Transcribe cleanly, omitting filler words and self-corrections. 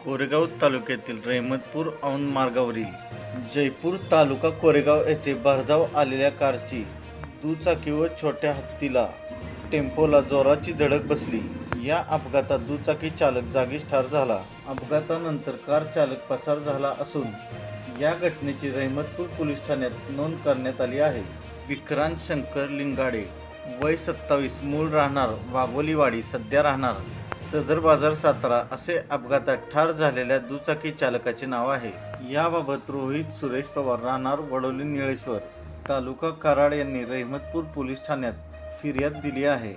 कोरेगाव तालुक्यातील रहमतपूर औंध मार्गावरील जयपूर तालुका कोरेगाव येथे भरधाव आलेल्या कारची दुचाकी व छोट्या हत्तीला टेम्पोला जोराची धडक बसली। या अपघातात दुचाकी चालक जागीच ठार झाला। अपघातानंतर कार चालक पसार झाला असून या घटनेची रहमतपूर पोलीस ठाण्यात नोंद करण्यात आली आहे। विक्रांत शंकर लिंगाडे वय 27, मूळ राहणार वाघोलीवाडी, सध्या राहणार सदर बाजार सातारा असे अपघातात ठार झालेल्या दुचाकी चालकाचे नाव आहे। याबाबत रोहित सुरेश पवार राहणार वडोली निळेश्वर तालुका कराड यांनी रहमतपूर पोलीस ठाण्यात फिर्याद दिली आहे।